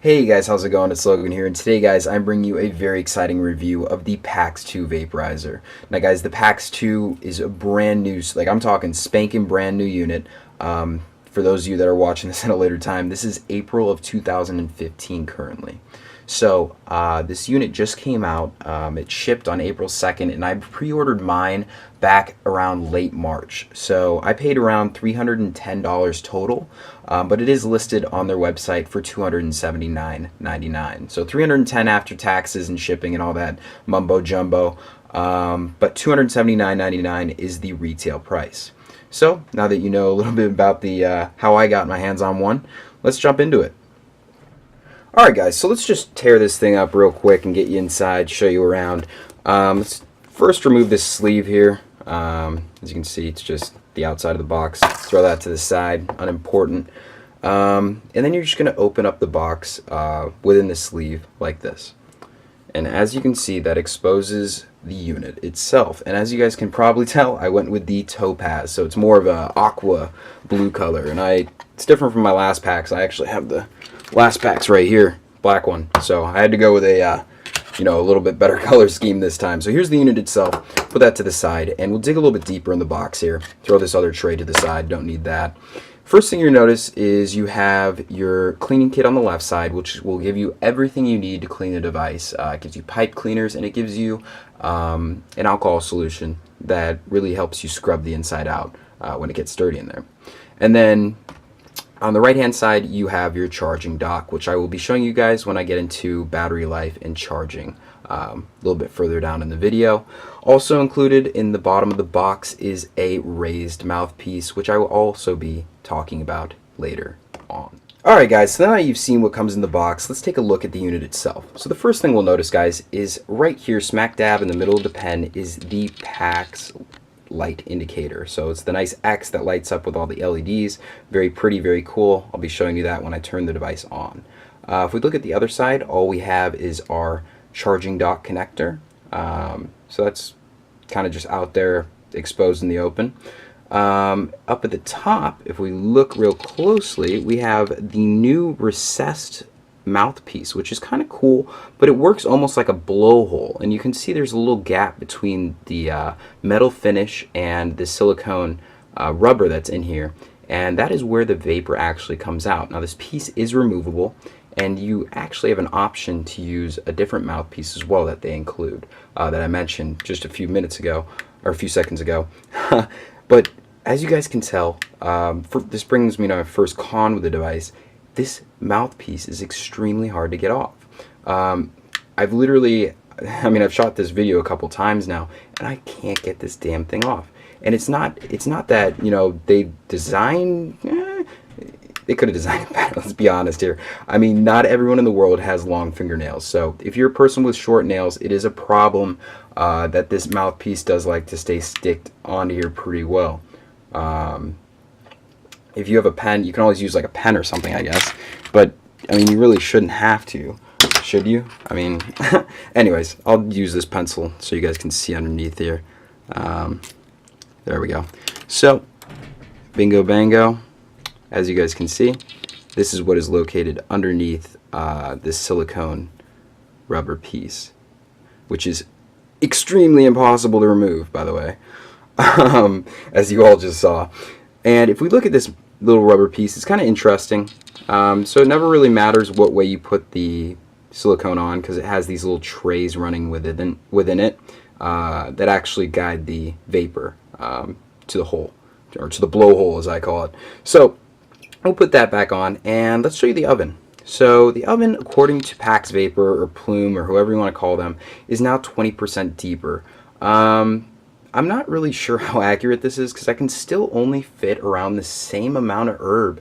Hey guys, how's it going? It's Logan here, and today, guys, I'm bringing you a very exciting review of the PAX 2 vaporizer. Now, guys, the PAX 2 is a brand new, like I'm talking spanking brand new unit. For those of you that are watching this at a later time, this is April of 2015 currently. So this unit just came out. It shipped on April 2nd, and I pre-ordered mine back around late March. So I paid around $310 total, but it is listed on their website for $279.99. So $310 after taxes and shipping and all that mumbo jumbo. But $279.99 is the retail price. So now that you know a little bit about the how I got my hands on one, let's jump into it. Alright guys, so let's just tear this thing up real quick and get you inside, show you around. Let's first remove this sleeve here. As you can see, it's just the outside of the box. Throw that to the side, unimportant. And then you're just going to open up the box within the sleeve like this. And as you can see, that exposes the unit itself. And as you guys can probably tell, I went with the topaz, so it's more of a aqua blue color. And it's different from my last packs. I actually have the last packs right here, black one. So I had to go with a a little bit better color scheme this time. So here's the unit itself. Put that to the side, and we'll dig a little bit deeper in the box here. Throw this other tray to the side. Don't need that. First thing you'll notice is you have your cleaning kit on the left side, which will give you everything you need to clean the device. It gives you pipe cleaners, and it gives you an alcohol solution that really helps you scrub the inside out when it gets dirty in there. And then on the right hand side, you have your charging dock, which I will be showing you guys when I get into battery life and charging a little bit further down in the video. Also included in the bottom of the box is a raised mouthpiece, which I will also be talking about later on. Alright guys, so now that you've seen what comes in the box, let's take a look at the unit itself. So the first thing we'll notice, guys, is right here, smack dab in the middle of the pen, is the PAX light indicator. So it's the nice X that lights up with all the LEDs. Very pretty, very cool. I'll be showing you that when I turn the device on. If we look at the other side, all we have is our charging dock connector. So that's kind of just out there exposed in the open. Up at the top, if we look real closely, we have the new recessed mouthpiece, which is kind of cool, but it works almost like a blowhole, and you can see there's a little gap between the metal finish and the silicone rubber that's in here, and that is where the vapor actually comes out. Now this piece is removable, and you actually have an option to use a different mouthpiece as well that they include, that I mentioned just a few minutes ago, or a few seconds ago. But as you guys can tell, this brings me to my first con with the device. This mouthpiece is extremely hard to get off. I've literally, I've shot this video a couple times now, and I can't get this damn thing off. And it's not that, they designed, they could have designed it better, let's be honest here. I mean, not everyone in the world has long fingernails. So if you're a person with short nails, it is a problem that this mouthpiece does like to stay sticked onto here pretty well. If you have a pen, you can always use like a pen or something, I guess. But, you really shouldn't have to, should you? Anyways, I'll use this pencil so you guys can see underneath here. There we go. So, bingo bango. As you guys can see, this is what is located underneath this silicone rubber piece, which is extremely impossible to remove, by the way, as you all just saw. And if we look at this little rubber piece, it's kind of interesting. So it never really matters what way you put the silicone on, because it has these little trays running within it that actually guide the vapor to the hole, or to the blowhole as I call it. So we'll put that back on, and let's show you the oven. So the oven, according to PAX Vapor or Plume or whoever you want to call them, is now 20% deeper. I'm not really sure how accurate this is, because I can still only fit around the same amount of herb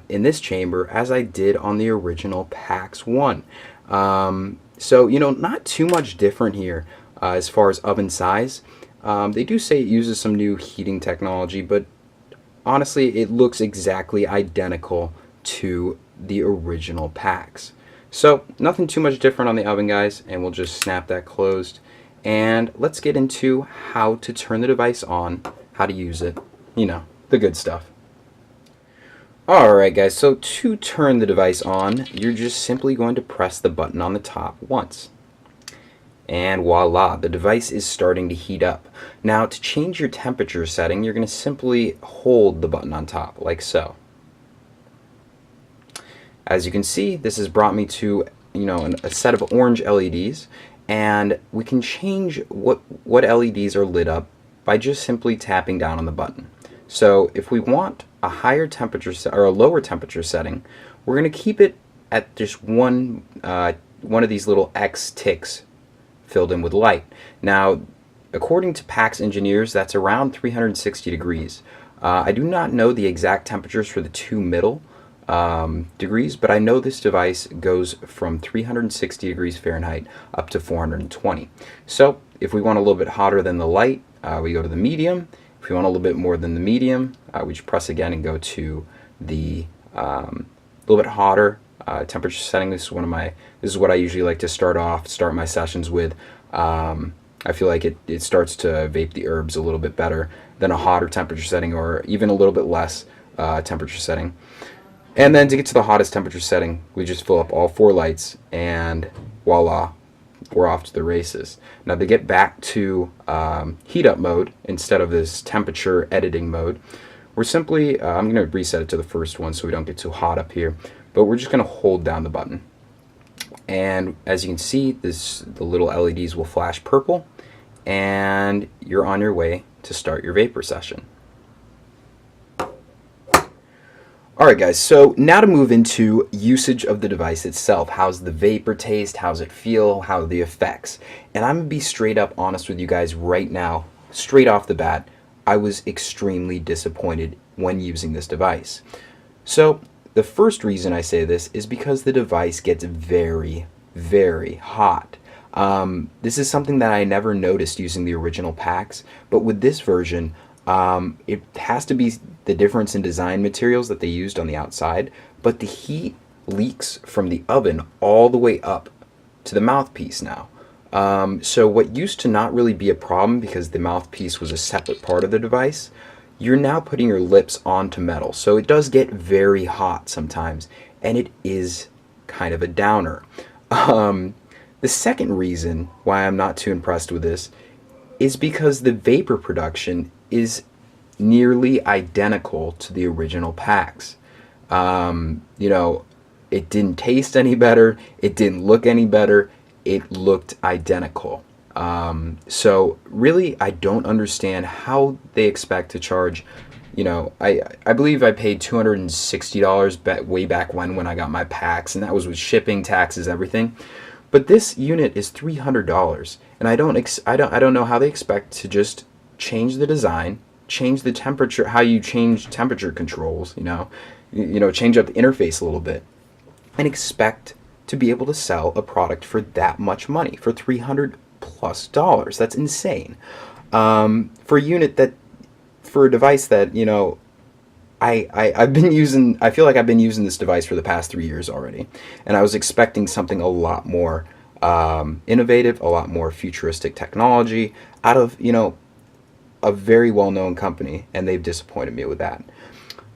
in this chamber as I did on the original PAX 1. So, not too much different here as far as oven size. They do say it uses some new heating technology, but honestly, it looks exactly identical to the original PAX. So nothing too much different on the oven, guys, and we'll just snap that closed. And let's get into how to turn the device on, how to use it, the good stuff. Alright guys, so to turn the device on, you're just simply going to press the button on the top once. And voila, the device is starting to heat up. Now to change your temperature setting, you're going to simply hold the button on top, like so. As you can see, this has brought me to a set of orange LEDs, and we can change what LEDs are lit up by just simply tapping down on the button. So if we want a higher temperature or a lower temperature setting, we're going to keep it at just one of these little X ticks filled in with light. Now, according to PAX engineers, that's around 360 degrees. I do not know the exact temperatures for the two middle degrees, but I know this device goes from 360 degrees Fahrenheit up to 420. So if we want a little bit hotter than the light, we go to the medium. If we want a little bit more than the medium, we just press again and go to the little bit hotter temperature setting. This is what I usually like to start my sessions with. I feel like it starts to vape the herbs a little bit better than a hotter temperature setting, or even a little bit less temperature setting. And then to get to the hottest temperature setting, we just fill up all 4 lights, and voila, we're off to the races. Now to get back to heat up mode instead of this temperature editing mode, we're simply, I'm going to reset it to the first one so we don't get too hot up here, but we're just going to hold down the button. And as you can see, the little LEDs will flash purple, and you're on your way to start your vapor session. Alright guys, so now to move into usage of the device itself. How's the vapor taste? How's it feel? How are the effects? And I'm going to be straight up honest with you guys right now, straight off the bat. I was extremely disappointed when using this device. So the first reason I say this is because the device gets very, very hot. This is something that I never noticed using the original PAX, but with this version, it has to be the difference in design materials that they used on the outside, but the heat leaks from the oven all the way up to the mouthpiece now. So what used to not really be a problem because the mouthpiece was a separate part of the device, you're now putting your lips onto metal. So it does get very hot sometimes, and it is kind of a downer. The second reason why I'm not too impressed with this is because the vapor production is nearly identical to the original PAX. It didn't taste any better, it didn't look any better, it looked identical. So really, I don't understand how they expect to charge. I believe I paid $260 way back when I got my PAX, and that was with shipping, taxes, everything. But this unit is $300, and I don't know how they expect to just change the design, change the temperature, how you change temperature controls, change up the interface a little bit, and expect to be able to sell a product for that much money, for $300 plus. That's insane. For a device that, I've been using, I feel like I've been using this device for the past 3 years already, and I was expecting something a lot more innovative, a lot more futuristic technology out of, a very well-known company, and they've disappointed me with that.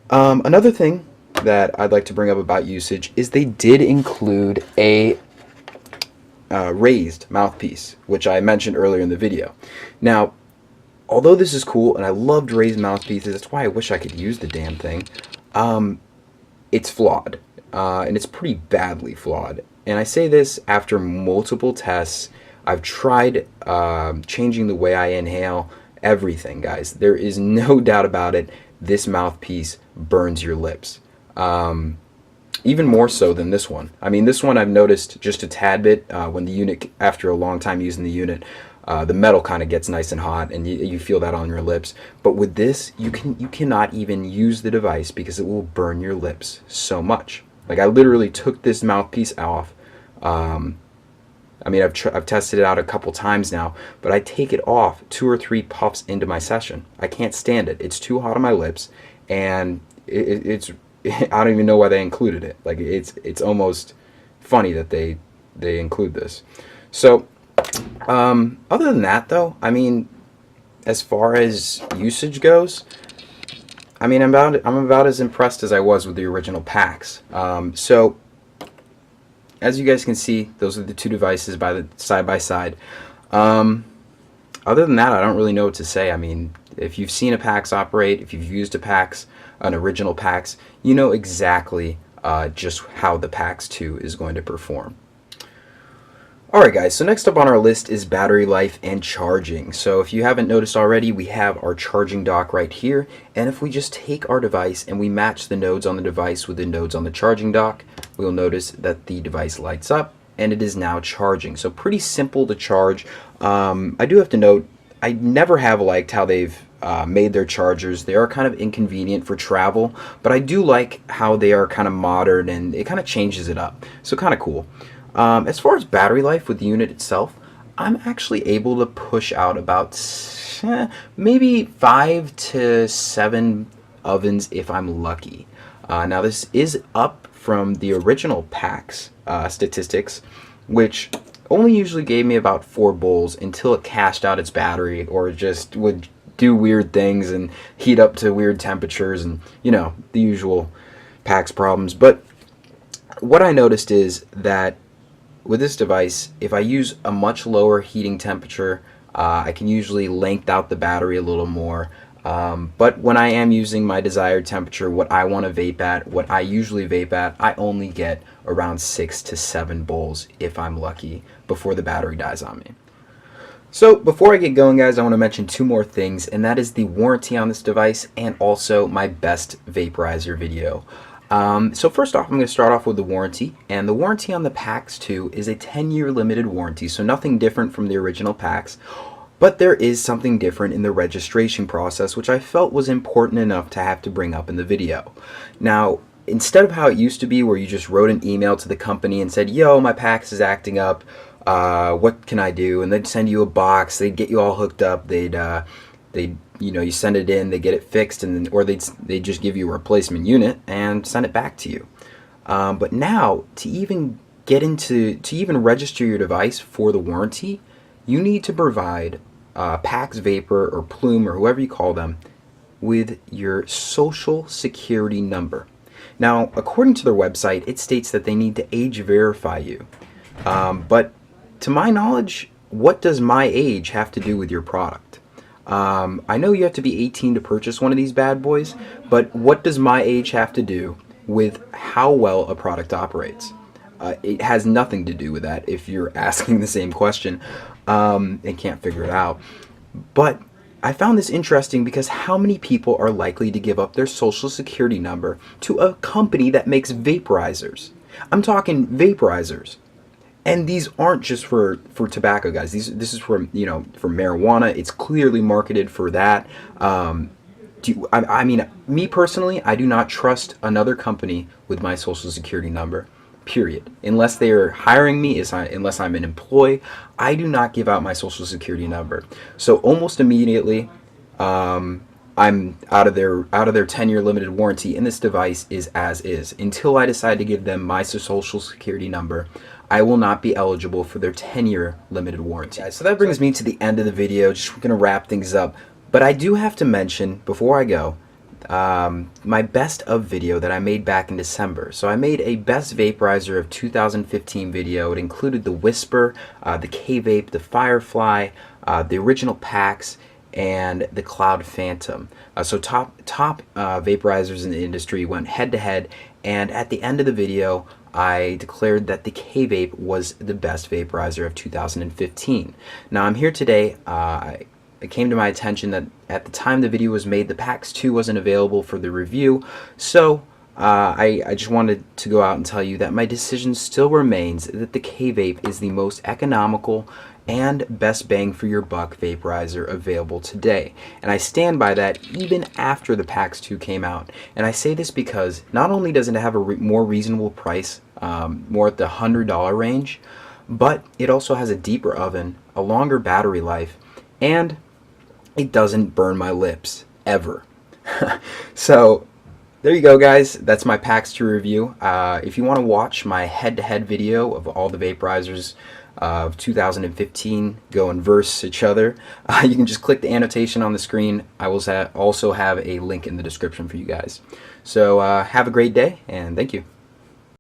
Another thing that I'd like to bring up about usage is they did include a raised mouthpiece, which I mentioned earlier in the video. Now, although this is cool, and I loved raised mouthpieces, that's why I wish I could use the damn thing, it's flawed, and it's pretty badly flawed. And I say this after multiple tests. I've tried changing the way I inhale, everything, guys. There is no doubt about it. This mouthpiece burns your lips. Even more so than this one. I mean, this one I've noticed just a tad bit when the unit, after a long time using the unit, the metal kind of gets nice and hot, and you feel that on your lips. But with this, you cannot even use the device because it will burn your lips so much. Like, I literally took this mouthpiece off. I mean, I've tested it out a couple times now, but I take it off 2 or 3 puffs into my session. I can't stand it. It's too hot on my lips, and it's I don't even know why they included it. Like, it's almost funny that they include this. So, other than that, though, I mean, as far as usage goes, I mean, I'm about as impressed as I was with the original packs. So as you guys can see, those are the two devices side by side. Other than that, I don't really know what to say. I mean, if you've seen a PAX operate, if you've used a PAX, an original PAX, you know exactly just how the PAX 2 is going to perform. Alright guys, so next up on our list is battery life and charging. So if you haven't noticed already, we have our charging dock right here, and if we just take our device and we match the nodes on the device with the nodes on the charging dock, we'll notice that the device lights up and it is now charging. So pretty simple to charge. I do have to note, I never have liked how they've made their chargers. They are kind of inconvenient for travel, but I do like how they are kind of modern and it kind of changes it up. So kind of cool. As far as battery life with the unit itself, I'm actually able to push out about maybe 5 to 7 ovens if I'm lucky. Now this is up from the original PAX statistics, which only usually gave me about 4 bowls until it cashed out its battery or just would do weird things and heat up to weird temperatures and, you know, the usual PAX problems. But what I noticed is that with this device, if I use a much lower heating temperature, I can usually length out the battery a little more. But when I am using my desired temperature, what I want to vape at, what I usually vape at, I only get around 6 to 7 bowls if I'm lucky before the battery dies on me. So before I get going guys, I want to mention 2 more things, and that is the warranty on this device and also my best vaporizer video. So first off, I'm going to start off with the warranty, and the warranty on the PAX 2 is a 10-year limited warranty, so nothing different from the original PAX, but there is something different in the registration process, which I felt was important enough to have to bring up in the video. Now, instead of how it used to be where you just wrote an email to the company and said, yo, my PAX is acting up, what can I do? And they'd send you a box, they'd get you all hooked up, they'd you know, you send it in, they get it fixed, and then, or they just give you a replacement unit and send it back to you. But now, to even register your device for the warranty, you need to provide PAX Vapor or Plume or whoever you call them with your social security number. Now, according to their website, it states that they need to age verify you. But to my knowledge, what does my age have to do with your product? I know you have to be 18 to purchase one of these bad boys, but what does my age have to do with how well a product operates? It has nothing to do with that if you're asking the same question and can't figure it out. But I found this interesting because how many people are likely to give up their social security number to a company that makes vaporizers? I'm talking vaporizers. And these aren't just for tobacco, guys. This is for, you know, for marijuana. It's clearly marketed for that. I mean, me personally, I do not trust another company with my social security number, period. Unless they are hiring me, unless I'm an employee, I do not give out my social security number. So almost immediately, I'm out of their 10-year limited warranty, and this device is as is. Until I decide to give them my social security number, I will not be eligible for their 10-year limited warranty. So that brings me to the end of the video. Just going to wrap things up. But I do have to mention, before I go, my best of video that I made back in December. So I made a best vaporizer of 2015 video. It included the Whisper, the K-Vape, the Firefly, the original PAX, and the Cloud Phantom. So top vaporizers in the industry went head to head, and at the end of the video I declared that the K-Vape was the best vaporizer of 2015. Now I'm here today, it came to my attention that at the time the video was made, the PAX 2 wasn't available for the review, so I just wanted to go out and tell you that my decision still remains that the K-Vape is the most economical and best bang for your buck vaporizer available today. And I stand by that even after the PAX 2 came out. And I say this because not only does it have a more reasonable price, more at the $100 range, but it also has a deeper oven, a longer battery life, and it doesn't burn my lips, ever. So there you go, guys. That's my PAX 2 review. If you want to watch my head-to-head video of all the vaporizers of 2015 go and verse each other, you can just click the annotation on the screen. I will also have a link in the description for you guys. So have a great day, and thank you.